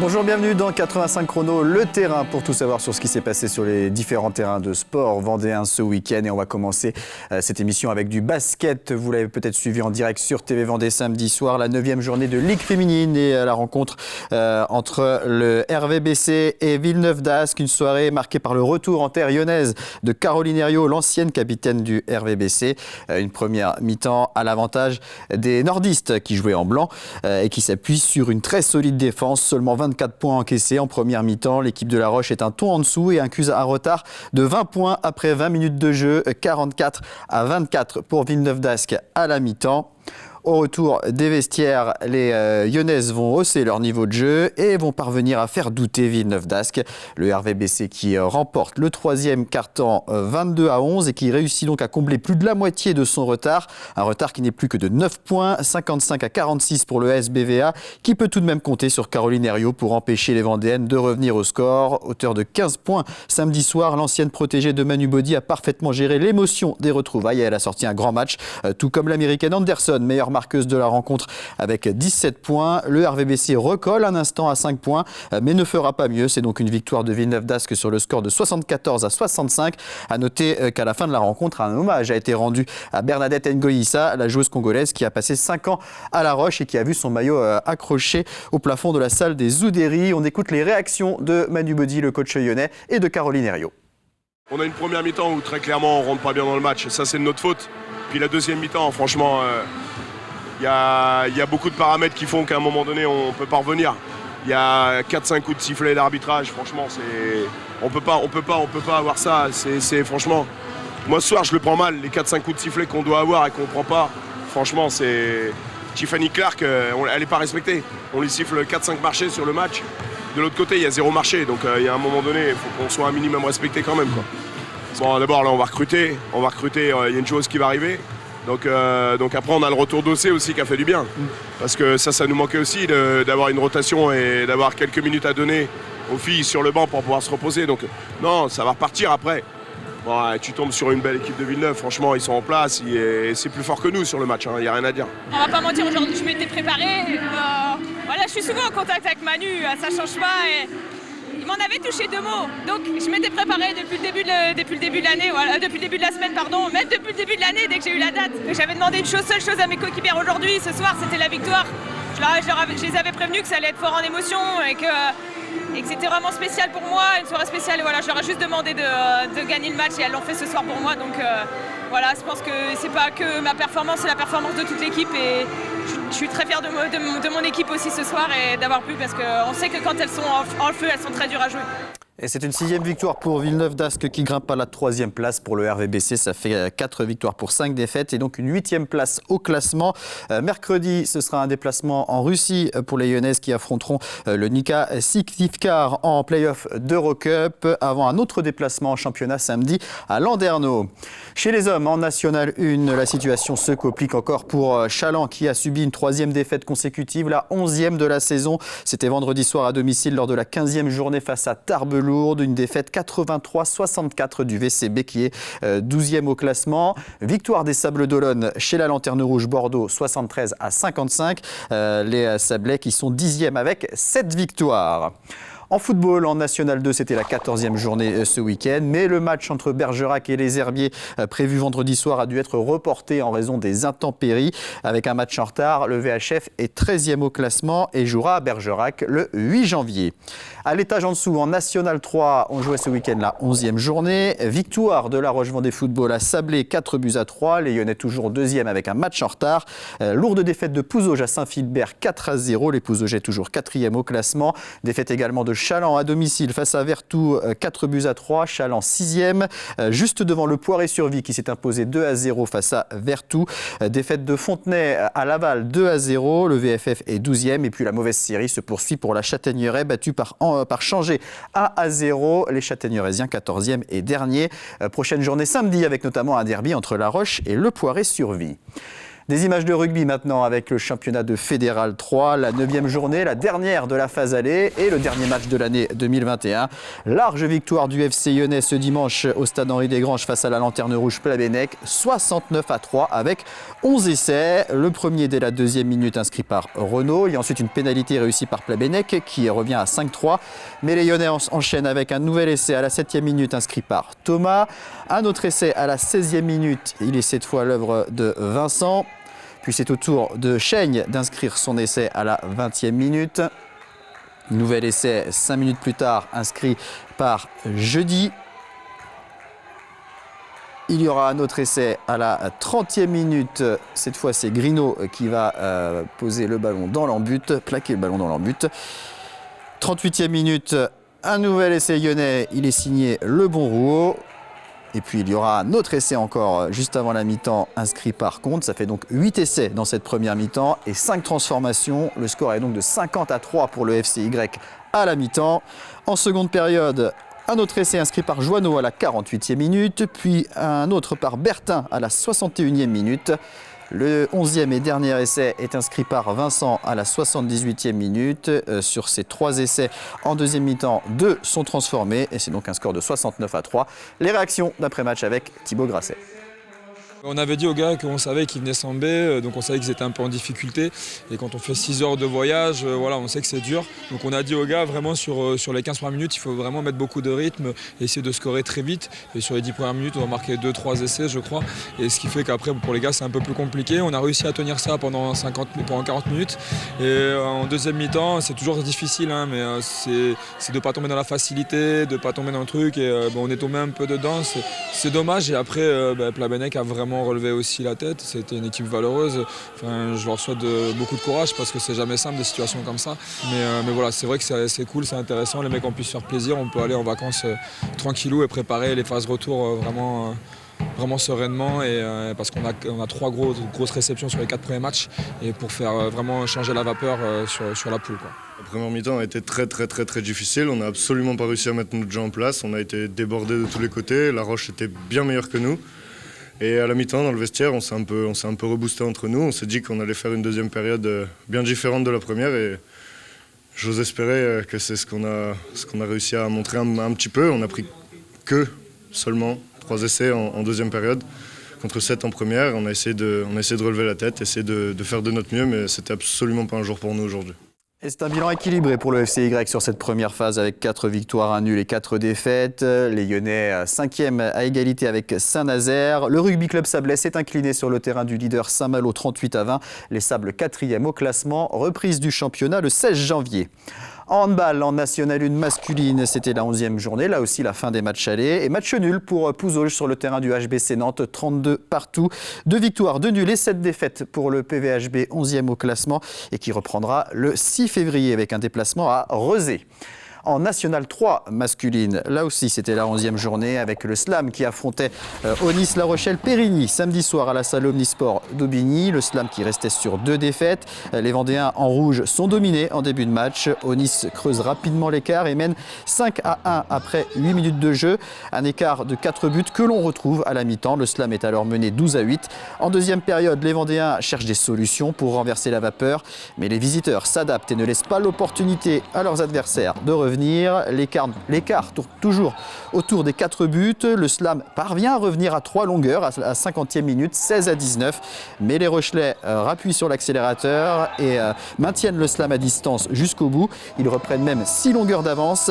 Bonjour, bienvenue dans 85 chrono, le terrain pour tout savoir sur ce qui s'est passé sur les différents terrains de sport vendéens ce week-end. Et on va commencer cette émission avec du basket. Vous l'avez peut-être suivi en direct sur TV Vendée samedi soir, la 9e journée de Ligue féminine et la rencontre entre le RVBC et Villeneuve d'Ascq. Une soirée marquée par le retour en terre lyonnaise de Caroline Herriot, l'ancienne capitaine du RVBC. Une première mi-temps à l'avantage des nordistes qui jouaient en blanc et qui s'appuient sur une très solide défense. Seulement 24 points encaissés en première mi-temps. L'équipe de La Roche est un ton en dessous et accuse un retard de 20 points après 20 minutes de jeu, 44-24 pour Villeneuve d'Ascq à la mi-temps. Au retour des vestiaires, les Lyonnaises vont hausser leur niveau de jeu et vont parvenir à faire douter Villeneuve d'Ascq. Le RVBC qui remporte le troisième quart-temps 22-11 et qui réussit donc à combler plus de la moitié de son retard. Un retard qui n'est plus que de 9 points, 55-46 pour le SBVA, qui peut tout de même compter sur Caroline Herriot pour empêcher les Vendéennes de revenir au score. Auteur de 15 points samedi soir, l'ancienne protégée de Manu Body a parfaitement géré l'émotion des retrouvailles et elle a sorti un grand match, tout comme l'américaine Anderson, meilleure marqueuse de la rencontre avec 17 points. Le RVBC recolle un instant à 5 points, mais ne fera pas mieux. C'est donc une victoire de Villeneuve d'Ascq sur le score de 74-65. À noter qu'à la fin de la rencontre, un hommage a été rendu à Bernadette Ngoïssa, la joueuse congolaise qui a passé 5 ans à La Roche et qui a vu son maillot accroché au plafond de la salle des Oudéry. On écoute les réactions de Manu Body, le coach lyonnais, et de Caroline Herriot. On a une première mi-temps où très clairement on rentre pas bien dans le match. Ça, c'est de notre faute. Puis la deuxième mi-temps, franchement, il y a beaucoup de paramètres qui font qu'à un moment donné, on ne peut pas revenir. Il y a 4-5 coups de sifflet d'arbitrage. Franchement, on peut pas avoir ça. Franchement, moi ce soir, je le prends mal. Les 4-5 coups de sifflet qu'on doit avoir et qu'on ne prend pas, franchement, c'est... Tiffany Clark, elle n'est pas respectée. On lui siffle 4-5 marchés sur le match. De l'autre côté, il y a 0 marché. Donc il y a un moment donné, il faut qu'on soit un minimum respecté quand même, quoi. Bon, d'abord, là, on va recruter. Il y a une chose qui va arriver. Donc après, on a le retour d'Ossé aussi qui a fait du bien. Parce que ça nous manquait aussi d'avoir une rotation et d'avoir quelques minutes à donner aux filles sur le banc pour pouvoir se reposer. Donc non, ça va repartir après. Bon, tu tombes sur une belle équipe de Villeneuve. Franchement, ils sont en place et c'est plus fort que nous sur le match. Il n'y a rien à dire. On va pas mentir, aujourd'hui, je m'étais préparée. Voilà, je suis souvent en contact avec Manu, ça change pas. Et... il m'en avait touché 2 mots, donc je m'étais préparée depuis le début de l'année, voilà, depuis le début de la semaine, pardon, même depuis le début de l'année, dès que j'ai eu la date. J'avais demandé une seule chose à mes coéquipières aujourd'hui, ce soir, c'était la victoire. Je les avais prévenus que ça allait être fort en émotion et que c'était vraiment spécial pour moi, une soirée spéciale. Et voilà, je leur ai juste demandé de gagner le match et elles l'ont fait ce soir pour moi. Donc voilà, je pense que c'est pas que ma performance, c'est la performance de toute l'équipe et je suis très fière de mon équipe aussi ce soir et d'avoir pu parce qu'on sait que quand elles sont en feu, elles sont très dures à jouer. Et c'est une 6e victoire pour Villeneuve d'Ascq qui grimpe à la 3e place pour le RVBC. Ça fait 4 victoires pour 5 défaites et donc une 8e place au classement. Mercredi, ce sera un déplacement en Russie pour les Lyonnaises qui affronteront le Nika Syktyvkar en play-off d'Eurocup avant un autre déplacement en championnat samedi à Landerneau. Chez les hommes, en National 1, la situation se complique encore pour Chaland qui a subi une 3e défaite consécutive, la 11e de la saison. C'était vendredi soir à domicile lors de la 15e journée face à Tarbes-Lourdes. Une défaite 83-64 du VCB qui est 12e au classement. Victoire des Sables d'Olonne chez la Lanterne Rouge Bordeaux 73-55. Les Sablais qui sont 10e avec 7 victoires. En football, en National 2, c'était la 14e journée ce week-end, mais le match entre Bergerac et les Herbiers prévu vendredi soir a dû être reporté en raison des intempéries. Avec un match en retard, le VHF est 13e au classement et jouera à Bergerac le 8 janvier. À l'étage en dessous, en National 3, on jouait ce week-end la 11e journée. Victoire de La Roche-Vendée Football à Sablé, 4-3. Les Lyonnais toujours 2e avec un match en retard. Lourde défaite de Pouzauges à Saint-Philbert, 4-0. Les Pouzaugeais toujours 4e au classement. Défaite également de Chaland à domicile face à Vertou, 4-3. Chaland 6e, juste devant le Poiré-sur-Vie qui s'est imposé 2-0 face à Vertou. Défaite de Fontenay à Laval, 2-0. Le VFF est 12e. Et puis la mauvaise série se poursuit pour la Châtaigneraie, battue par Changé 1-0. Les Châtaigneuraisiens 14e et dernier. Prochaine journée samedi avec notamment un derby entre La Roche et le Poiré-sur-Vie. Des images de rugby maintenant avec le championnat de Fédéral 3, la 9e journée, la dernière de la phase aller et le dernier match de l'année 2021. Large victoire du FC Lyonnais ce dimanche au stade Henri Desgranges face à la Lanterne Rouge Plabennec, 69-3 avec 11 essais. Le premier dès la 2e minute inscrit par Renaud. Il y a ensuite une pénalité réussie par Plabennec qui revient à 5-3. Mais les Lyonnais enchaînent avec un nouvel essai à la 7e minute inscrit par Thomas. Un autre essai à la 16e minute, il est cette fois l'œuvre de Vincent. Puis c'est au tour de Chaigne d'inscrire son essai à la 20e minute. Nouvel essai 5 minutes plus tard inscrit par Jeudi. Il y aura un autre essai à la 30e minute. Cette fois c'est Grino qui va poser le ballon dans l'embut, plaquer le ballon dans l'embut. 38e minute, un nouvel essai lyonnais, il est signé Le Bon Rouault. Et puis il y aura un autre essai encore juste avant la mi-temps inscrit par Comte. Ça fait donc 8 essais dans cette première mi-temps et 5 transformations. Le score est donc de 50-3 pour le FCY à la mi-temps. En seconde période, un autre essai inscrit par Joanneau à la 48e minute, puis un autre par Bertin à la 61e minute. Le 11e et dernier essai est inscrit par Vincent à la 78e minute. Sur ces 3 essais en deuxième mi-temps, 2 sont transformés et c'est donc un score de 69-3. Les réactions d'après-match avec Thibaut Grasset. On avait dit aux gars qu'on savait qu'ils venaient s'en B, donc on savait qu'ils étaient un peu en difficulté. Et quand on fait 6 heures de voyage, voilà, on sait que c'est dur. Donc on a dit aux gars, vraiment sur les 15 premières minutes, il faut vraiment mettre beaucoup de rythme, essayer de scorer très vite. Et sur les 10 premières minutes, on va marquer 2-3 essais, je crois. Et ce qui fait qu'après, pour les gars, c'est un peu plus compliqué. On a réussi à tenir ça pendant 40 minutes. Et en deuxième mi-temps, c'est toujours difficile, hein, mais c'est de ne pas tomber dans la facilité, de ne pas tomber dans le truc. Et on est tombé un peu dedans, c'est dommage. Et après, Plabennec a vraiment relevé aussi la tête. C'était une équipe valeureuse. Enfin, je leur souhaite beaucoup de courage parce que c'est jamais simple des situations comme ça. Mais voilà, c'est vrai que c'est cool, c'est intéressant. Les mecs ont pu se faire plaisir. On peut aller en vacances tranquillou et préparer les phases retour vraiment sereinement. Et, parce qu'on a 3 grosses réceptions sur les 4 premiers matchs et pour faire vraiment changer la vapeur sur la poule, quoi. La première mi-temps a été très difficile. On n'a absolument pas réussi à mettre notre jeu en place. On a été débordés de tous les côtés. La Roche était bien meilleure que nous. Et à la mi-temps, dans le vestiaire, on s'est un peu reboosté entre nous. On s'est dit qu'on allait faire une deuxième période bien différente de la première. Et j'ose espérer que c'est ce qu'on a réussi à montrer un petit peu. On n'a pris que seulement 3 essais en deuxième période, contre 7 en première. On a essayé de relever la tête, essayer de faire de notre mieux, mais c'était absolument pas un jour pour nous aujourd'hui. Et c'est un bilan équilibré pour le FCY sur cette première phase avec 4 victoires, 1 nul et 4 défaites. Les Lyonnais 5e à égalité avec Saint-Nazaire. Le Rugby Club Sablé s'est incliné sur le terrain du leader Saint-Malo 38-20. Les Sables 4e au classement. Reprise du championnat le 16 janvier. En handball, en National 1 masculine, c'était la 11e journée. Là aussi, la fin des matchs allés. Et match nul pour Pouzauges sur le terrain du HBC Nantes, 32 partout. 2 victoires, 2 nuls et 7 défaites pour le PVHB, 11e au classement et qui reprendra le 6 février avec un déplacement à Rezé. En National 3 masculine, là aussi c'était la 11e journée avec le Slam qui affrontait Onis La Rochelle-Périgny samedi soir à la salle Omnisport d'Aubigny. Le Slam qui restait sur 2 défaites. Les Vendéens en rouge sont dominés en début de match. Onis creuse rapidement l'écart et mène 5-1 après 8 minutes de jeu. Un écart de 4 buts que l'on retrouve à la mi-temps. Le Slam est alors mené 12-8. En deuxième période, les Vendéens cherchent des solutions pour renverser la vapeur. Mais les visiteurs s'adaptent et ne laissent pas l'opportunité à leurs adversaires de revenir. L'écart tourne toujours autour des 4 buts. Le Slam parvient à revenir à 3 longueurs à la 50e minute, 16-19. Mais les Rochelais rappuient sur l'accélérateur et maintiennent le Slam à distance jusqu'au bout. Ils reprennent même 6 longueurs d'avance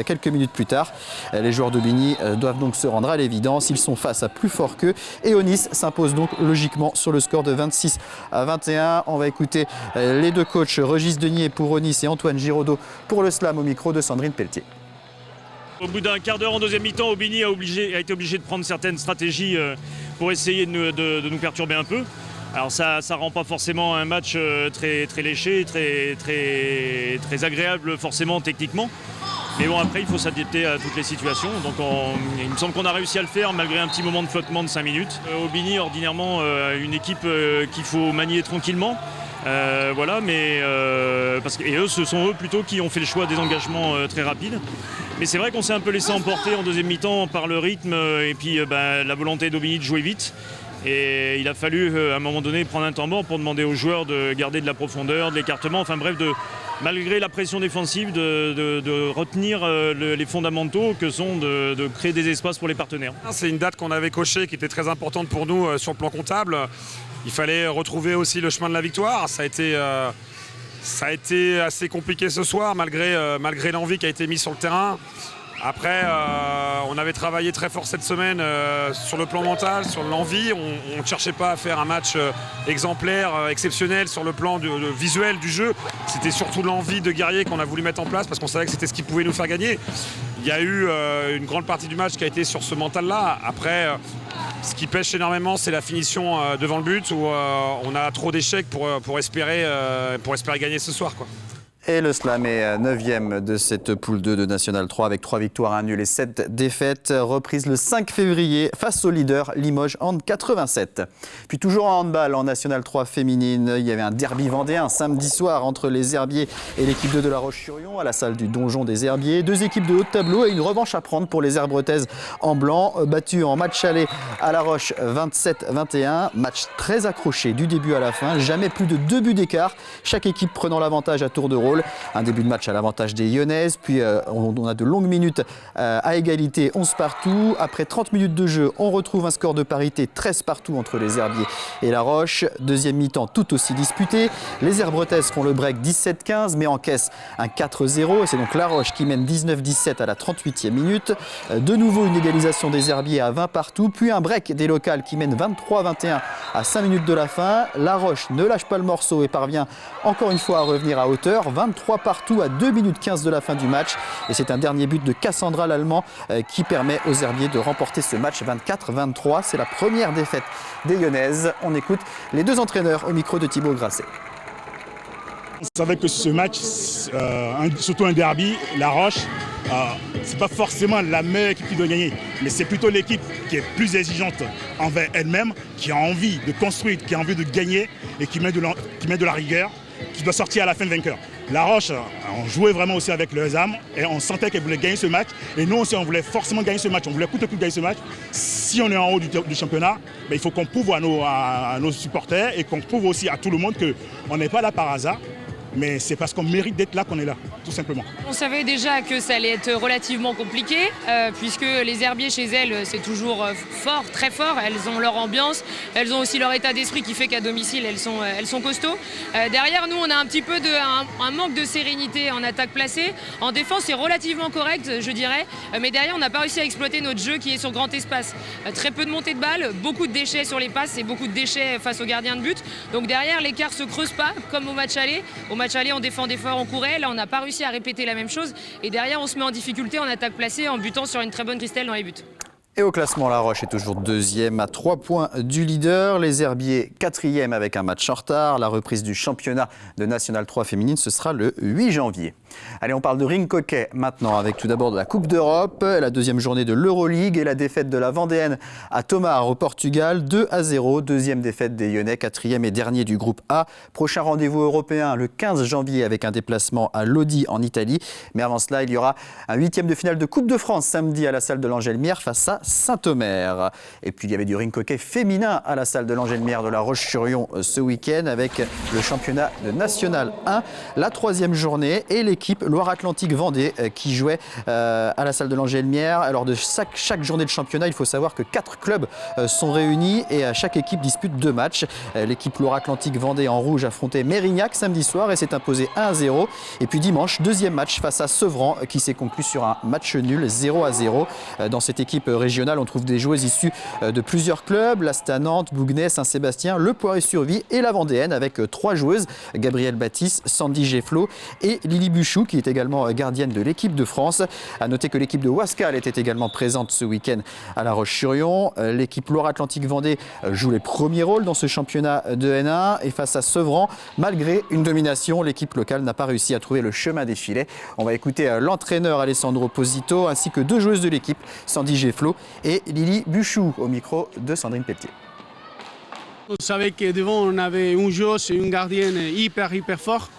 quelques minutes plus tard. Les joueurs d'Aubigny doivent donc se rendre à l'évidence. Ils sont face à plus fort qu'eux. Et Onis s'impose donc logiquement sur le score de 26-21. On va écouter les 2 coachs, Régis Denier pour Onis et Antoine Giraudot pour le Slam au micro de Sandrine Pelletier. Au bout d'un quart d'heure en deuxième mi-temps, Aubigny a été obligé de prendre certaines stratégies pour essayer de nous perturber un peu. Alors ça rend pas forcément un match très léché, très agréable forcément techniquement. Mais bon, après il faut s'adapter à toutes les situations. Donc il me semble qu'on a réussi à le faire malgré un petit moment de flottement de 5 minutes. Aubigny ordinairement une équipe qu'il faut manier tranquillement. Voilà, mais parce que eux, ce sont eux plutôt qui ont fait le choix des engagements très rapides. Mais c'est vrai qu'on s'est un peu laissé emporter en deuxième mi-temps par le rythme et puis la volonté d'Aubigny de jouer vite. Et il a fallu à un moment donné prendre un temps mort pour demander aux joueurs de garder de la profondeur, de l'écartement, enfin bref, malgré la pression défensive, de retenir les fondamentaux que sont de créer des espaces pour les partenaires. C'est une date qu'on avait cochée qui était très importante pour nous sur le plan comptable. Il fallait retrouver aussi le chemin de la victoire. Ça a été assez compliqué ce soir malgré l'envie qui a été mise sur le terrain. Après, on avait travaillé très fort cette semaine sur le plan mental, sur l'envie. On ne cherchait pas à faire un match exemplaire, exceptionnel sur le plan visuel du jeu. C'était surtout l'envie de guerrier qu'on a voulu mettre en place parce qu'on savait que c'était ce qui pouvait nous faire gagner. Il y a eu une grande partie du match qui a été sur ce mental-là. Après, ce qui pêche énormément, c'est la finition devant le but où on a trop d'échecs pour espérer gagner ce soir, quoi. Et le Slam est 9e de cette poule 2 de National 3 avec 3 victoires, 1 nul et 7 défaites. Reprise le 5 février face au leader Limoges Hand 87. Puis toujours en handball en National 3 féminine, il y avait un derby vendéen samedi soir entre les Herbiers et l'équipe 2 de La Roche-sur-Yon à la salle du Donjon des Herbiers. 2 équipes de haut de tableau et une revanche à prendre pour les Herbretaises en blanc. Battues en match aller à La Roche 27-21. Match très accroché du début à la fin. Jamais plus de 2 buts d'écart. Chaque équipe prenant l'avantage à tour de rôle. Un début de match à l'avantage des Lyonnaises, puis on a de longues minutes à égalité, 11 partout. Après 30 minutes de jeu, on retrouve un score de parité 13 partout entre les Herbiers et La Roche. Deuxième mi-temps tout aussi disputé. Les Herbretaises font le break 17-15 mais encaissent un 4-0. Et c'est donc La Roche qui mène 19-17 à la 38e minute. De nouveau une égalisation des Herbiers à 20 partout, puis un break des locales qui mènent 23-21 à 5 minutes de la fin. La Roche ne lâche pas le morceau et parvient encore une fois à revenir à hauteur. 23 partout à 2 minutes 15 de la fin du match. Et c'est un dernier but de Cassandra l'Allemand qui permet aux Herbiers de remporter ce match 24-23. C'est la première défaite des Lyonnaises. On écoute les 2 entraîneurs au micro de Thibaut Grasset. On savait que ce match, surtout un derby, La Roche, c'est pas forcément la meilleure équipe qui doit gagner, mais c'est plutôt l'équipe qui est plus exigeante envers elle-même, qui a envie de construire, qui a envie de gagner et qui met de la rigueur, qui doit sortir à la fin vainqueur. La Roche, on jouait vraiment aussi avec leurs âmes et on sentait qu'elle voulait gagner ce match. Et nous aussi, on voulait forcément gagner ce match. On voulait coûte que coûte gagner ce match. Si on est en haut du championnat, il faut qu'on prouve à nos supporters et qu'on prouve aussi à tout le monde qu'on n'est pas là par hasard. Mais c'est parce qu'on mérite d'être là qu'on est là, tout simplement. On savait déjà que ça allait être relativement compliqué, puisque les Herbiers chez elles, c'est toujours fort, très fort. Elles ont leur ambiance, elles ont aussi leur état d'esprit qui fait qu'à domicile, elles sont costauds. Derrière nous, on a un petit peu un manque de sérénité en attaque placée. En défense, c'est relativement correct, je dirais. Mais derrière, on n'a pas réussi à exploiter notre jeu qui est sur grand espace. Très peu de montée de balle, beaucoup de déchets sur les passes et beaucoup de déchets face aux gardiens de but. Donc derrière, l'écart ne se creuse pas, comme au match aller. Au match aller, on défendait fort, on courait. Là, on n'a pas réussi à répéter la même chose. Et derrière, on se met en difficulté en attaque placée en butant sur une très bonne Christelle dans les buts. Et au classement, La Roche est toujours 2e à 3 points du leader. Les Herbiers 4e avec un match en retard. La reprise du championnat de National 3 féminine, ce sera le 8 janvier. Allez, on parle de ring hockey maintenant avec tout d'abord de la Coupe d'Europe, la 2e journée de l'Euroleague et la défaite de la Vendéenne à Tomar au Portugal, 2-0. 2e défaite des Lyonnais, 4e et dernier du groupe A. Prochain rendez-vous européen le 15 janvier avec un déplacement à Lodi en Italie. Mais avant cela, il y aura un 8e de finale de Coupe de France samedi à la salle de l'Angelmière face à Saint-Omer. Et puis il y avait du ring hockey féminin à la salle de l'Angelmière de La Roche-sur-Yon ce week-end avec le championnat de National 1, la 3e journée et l'équipe Loire-Atlantique Vendée qui jouait à la salle de l'Angelmière. Alors de chaque journée de championnat, il faut savoir que 4 clubs sont réunis et chaque équipe dispute 2 matchs. L'équipe Loire-Atlantique Vendée en rouge affrontait Mérignac samedi soir et s'est imposée 1-0. Et puis dimanche, 2e match face à Sevran qui s'est conclu sur un match nul 0-0. Dans cette équipe régionale, on trouve des joueuses issues de plusieurs clubs, l'Asta Nantes, Bougnay, Saint-Sébastien, Le Poiré-sur-Vie et la Vendéenne avec 3 joueuses, Gabrielle Baptiste, Sandy Gefflot et Lily Buchou qui est également gardienne de l'équipe de France. A noter que l'équipe de Wascal était également présente ce week-end à La Roche-sur-Yon. L'équipe Loire-Atlantique Vendée joue les premiers rôles dans ce championnat de N1 et face à Sevran, malgré une domination, l'équipe locale n'a pas réussi à trouver le chemin des filets. On va écouter l'entraîneur Alessandro Posito ainsi que 2 joueuses de l'équipe, Sandy Gefflot et Lily Buchou au micro de Sandrine Pelletier. On savait que devant on avait une joueuse et une gardienne hyper fort.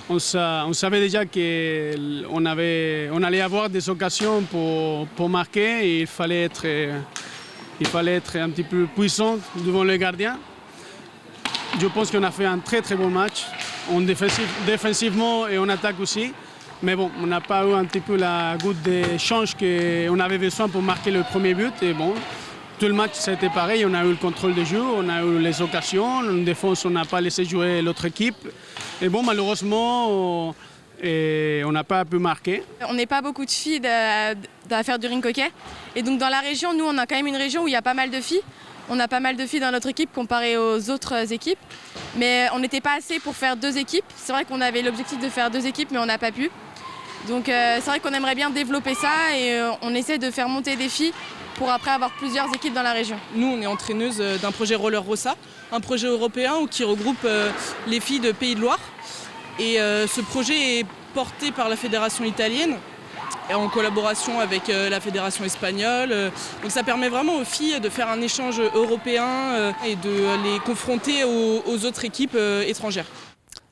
on savait déjà qu'on allait avoir des occasions pour marquer et il fallait être un petit peu puissant devant le gardien. Je pense qu'on a fait un très très bon match, défensivement et en attaque aussi. Mais bon, on n'a pas eu un petit peu la goutte de chance qu'on avait besoin pour marquer le premier but. Et bon, tout le match, ça a été pareil. On a eu le contrôle de jeu, on a eu les occasions. En défense, on n'a pas laissé jouer l'autre équipe. Et bon, malheureusement, on n'a pas pu marquer. On n'est pas beaucoup de filles à faire du ring hockey. Et donc dans la région, nous, on a quand même une région où il y a pas mal de filles. On a pas mal de filles dans notre équipe comparé aux autres équipes. Mais on n'était pas assez pour faire 2 équipes. C'est vrai qu'on avait l'objectif de faire 2 équipes, mais on n'a pas pu. Donc c'est vrai qu'on aimerait bien développer ça et on essaie de faire monter des filles pour après avoir plusieurs équipes dans la région. Nous, on est entraîneuse d'un projet Roller Rossa, un projet européen qui regroupe les filles de Pays de Loire. Et ce projet est porté par la fédération italienne et en collaboration avec la fédération espagnole. Donc ça permet vraiment aux filles de faire un échange européen et de les confronter aux autres équipes étrangères.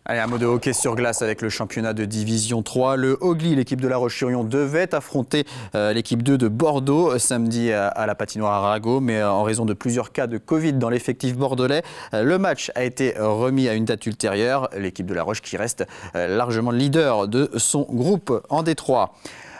Allez, un mot de hockey sur glace avec le championnat de Division 3. Le Ogli, l'équipe de La Roche-sur-Yon, devait affronter l'équipe 2 de Bordeaux samedi à la patinoire Arago, mais en raison de plusieurs cas de Covid dans l'effectif bordelais, le match a été remis à une date ultérieure. L'équipe de La Roche qui reste largement leader de son groupe en D3.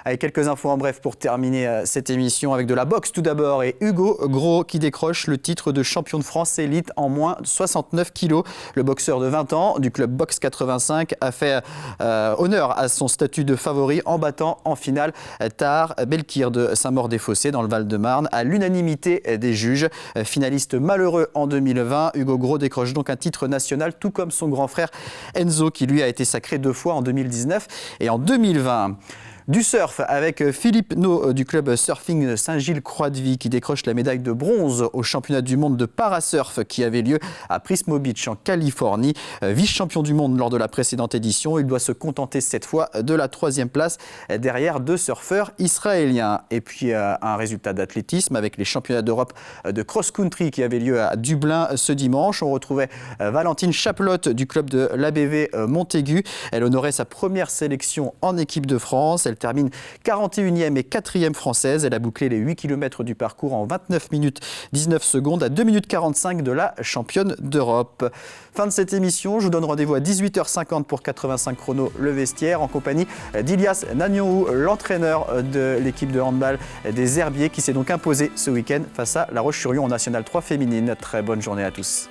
Avec quelques infos en bref pour terminer cette émission avec de la boxe tout d'abord et Hugo Gros qui décroche le titre de champion de France élite en moins de 69 kilos. Le boxeur de 20 ans du club Boxe 85 a fait honneur à son statut de favori en battant en finale Tahar Belkir de Saint-Maur-des-Fossés dans le Val-de-Marne à l'unanimité des juges. Finaliste malheureux en 2020, Hugo Gros décroche donc un titre national tout comme son grand frère Enzo qui lui a été sacré 2 fois en 2019 et en 2020. Du surf avec Philippe No du club Surfing Saint-Gilles-Croix-de-Vie qui décroche la médaille de bronze au championnat du monde de parasurf qui avait lieu à Prismo Beach en Californie. Vice-champion du monde lors de la précédente édition, il doit se contenter cette fois de la 3e place derrière 2 surfeurs israéliens. Et puis un résultat d'athlétisme avec les championnats d'Europe de cross-country qui avaient lieu à Dublin ce dimanche. On retrouvait Valentine Chapelotte du club de l'ABV Montaigu. Elle honorait sa première sélection en équipe de France. Elle termine 41e et 4e française. Elle a bouclé les 8 km du parcours en 29 minutes 19 secondes à 2 minutes 45 de la championne d'Europe. Fin de cette émission. Je vous donne rendez-vous à 18h50 pour 85 chrono le vestiaire en compagnie d'Ilias Nagnonou, l'entraîneur de l'équipe de handball des Herbiers qui s'est donc imposé ce week-end face à La Roche-sur-Yon en National 3 féminine. Très bonne journée à tous.